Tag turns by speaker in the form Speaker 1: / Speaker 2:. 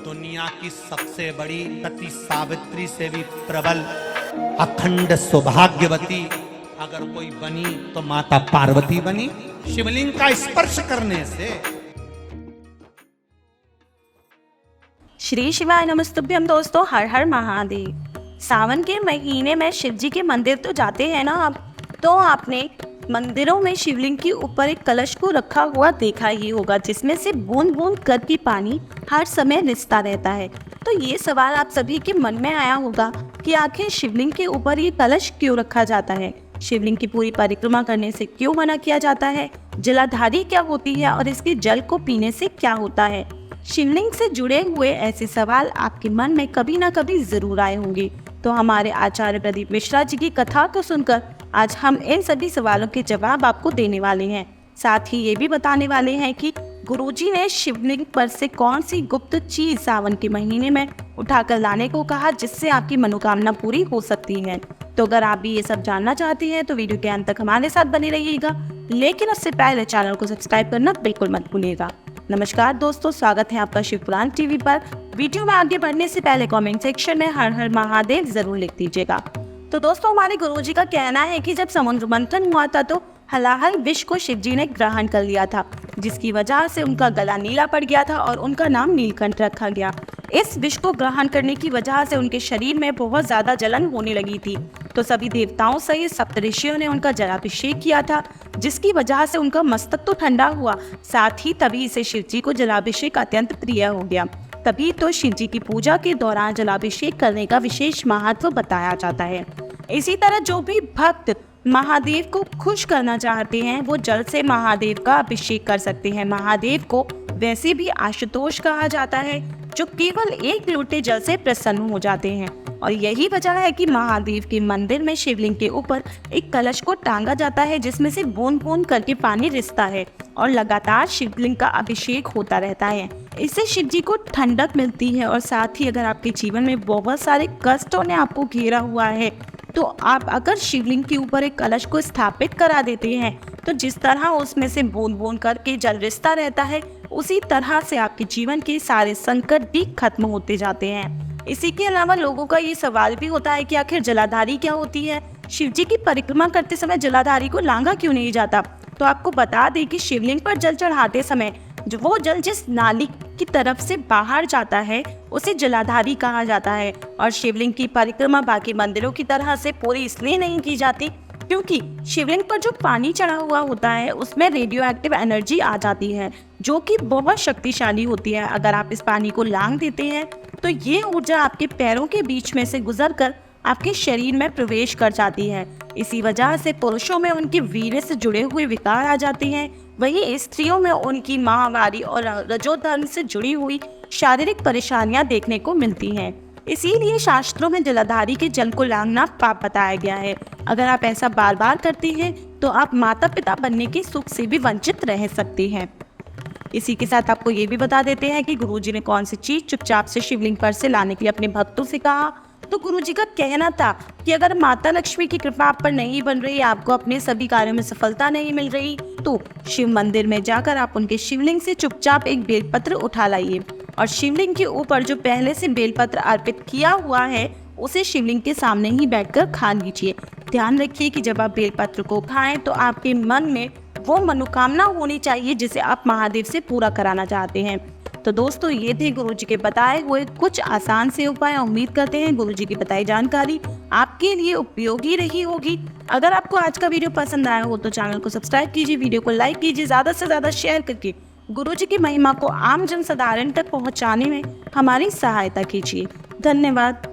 Speaker 1: दुनिया की सबसे बड़ी सती सावित्री से भी प्रबल अखंड सौभाग्यवती अगर कोई बनी तो माता पार्वती बनी। शिवलिंग का स्पर्श करने से।
Speaker 2: श्री शिवाय नमस्तुभ्यम। दोस्तों, हर हर महादेव। सावन के महीने में शिव जी के मंदिर तो जाते हैं ना आप, तो आपने मंदिरों में शिवलिंग के ऊपर एक कलश को रखा हुआ देखा ही होगा, जिसमें से बूंद बूंद करके पानी हर समय रिसता रहता है। तो ये सवाल आप सभी के मन में आया होगा कि आखिर शिवलिंग के ऊपर ये कलश क्यों रखा जाता है, शिवलिंग की पूरी परिक्रमा करने से क्यों मना किया जाता है, जलाधारी क्या होती है और इसके जल को पीने से क्या होता है। शिवलिंग से जुड़े हुए ऐसे सवाल आपके मन में कभी ना कभी जरूर आए होंगे। तो हमारे आचार्य प्रदीप मिश्रा जी की कथा को सुनकर आज हम इन सभी सवालों के जवाब आपको देने वाले हैं। साथ ही ये भी बताने वाले हैं कि गुरुजी ने शिवलिंग पर से कौन सी गुप्त चीज सावन के महीने में उठाकर लाने को कहा, जिससे आपकी मनोकामना पूरी हो सकती है। तो अगर आप भी ये सब जानना चाहते हैं तो वीडियो के अंत तक हमारे साथ बने रहिएगा, लेकिन उससे पहले चैनल को सब्सक्राइब करना बिल्कुल मत भूलिएगा। नमस्कार दोस्तों, स्वागत है आपका शिव पुराण टीवी पर। वीडियो में आगे बढ़ने से पहले कमेंट सेक्शन में हर हर महादेव जरूर लिख दीजिएगा। तो दोस्तों, हमारे गुरुजी का कहना है कि जब समुद्र मंथन हुआ था तो हलाहल विष को शिव जी ने ग्रहण कर लिया था, जिसकी वजह से उनका गला नीला पड़ गया था और उनका नाम नीलकंठ रखा गया। इस विष को ग्रहण करने की वजह से उनके शरीर में बहुत ज्यादा जलन होने लगी थी, तो सभी देवताओं सहित सप्तऋषियों ने उनका जलाभिषेक किया था, जिसकी वजह से उनका मस्तक तो ठंडा हुआ, साथ ही तभी से शिव जी को जलाभिषेक अत्यंत प्रिय हो गया। तभी तो शिव जी की पूजा के दौरान जलाभिषेक करने का विशेष महत्व बताया जाता है। इसी तरह जो भी भक्त महादेव को खुश करना चाहते हैं वो जल से महादेव का अभिषेक कर सकते हैं। महादेव को वैसे भी आशुतोष कहा जाता है, जो केवल एक लोटे जल से प्रसन्न हो जाते हैं। और यही वजह है कि महादेव के मंदिर में शिवलिंग के ऊपर एक कलश को टांगा जाता है, जिसमें से बूंद बूंद करके पानी रिसता है और लगातार शिवलिंग का अभिषेक होता रहता है। इससे शिव जी को ठंडक मिलती है और साथ ही अगर आपके जीवन में बहुत सारे कष्टों ने आपको घेरा हुआ है, तो आप अगर शिवलिंग के ऊपर एक कलश को स्थापित करा देते हैं, तो जिस तरह उसमें से बूंद बूंद करके जल रिसता रहता है, उसी तरह से आपके जीवन के सारे संकट भी खत्म होते जाते हैं। इसी के अलावा लोगों का ये सवाल भी होता है कि आखिर जलाधारी क्या होती है, शिव जी की परिक्रमा करते समय जलाधारी को लांघा क्यों नहीं जाता। तो आपको बता दें कि शिवलिंग पर जल चढ़ाते समय जो वो जल जिस नाली की तरफ से बाहर जाता है उसे जलाधारी कहा जाता है। और शिवलिंग की परिक्रमा बाकी मंदिरों की तरह से पूरी इसलिए नहीं की जाती क्योंकि शिवलिंग पर जो पानी चढ़ा हुआ होता है उसमें रेडियो एक्टिव एनर्जी आ जाती है, जो कि बहुत शक्तिशाली होती है। अगर आप इस पानी को लांघ देते हैं तो ये ऊर्जा आपके पैरों के बीच में से गुजरकर आपके शरीर में प्रवेश कर जाती है। इसी वजह से पुरुषों में उनके वीर्य से जुड़े हुए विकार आ जाते हैं, वहीं स्त्रियों में उनकी माहवारी और रजोधर्म से जुड़ी हुई शारीरिक परेशानियां देखने को मिलती हैं। इसीलिए शास्त्रों में जलाधारी के जल को लांघना पाप बताया गया है। अगर आप ऐसा बार बार करते हैं तो आप माता पिता बनने के सुख से भी वंचित रह सकते हैं। इसी के साथ आपको ये भी बता देते हैं कि गुरुजी ने कौन सी चीज चुपचाप से शिवलिंग पर से लाने के लिए अपने भक्तों से कहा। तो गुरुजी का कहना था कि अगर माता लक्ष्मी की कृपा आप पर नहीं बन रही, आपको अपने सभी कार्यों में सफलता नहीं मिल रही, तो शिव मंदिर में जाकर आप उनके शिवलिंग से चुपचाप एक बेलपत्र उठा लाइए और शिवलिंग के ऊपर जो पहले से बेलपत्र अर्पित किया हुआ है उसे शिवलिंग के सामने ही बैठकर खा लीजिए। ध्यान रखिए कि जब आप बेलपत्र को खाएं तो आपके मन में वो मनोकामना होनी चाहिए जिसे आप महादेव से पूरा कराना चाहते हैं। तो दोस्तों, ये थे गुरुजी के बताए हुए कुछ आसान से उपाय। उम्मीद करते हैं गुरुजी की बताई जानकारी आपके लिए उपयोगी रही होगी। अगर आपको आज का वीडियो पसंद आया हो तो चैनल को सब्सक्राइब कीजिए, वीडियो को लाइक कीजिए, ज़्यादा से ज़्यादा शेयर करके गुरुजी की महिमा को आम जन साधारण तक पहुँचाने में हमारी सहायता कीजिए। धन्यवाद।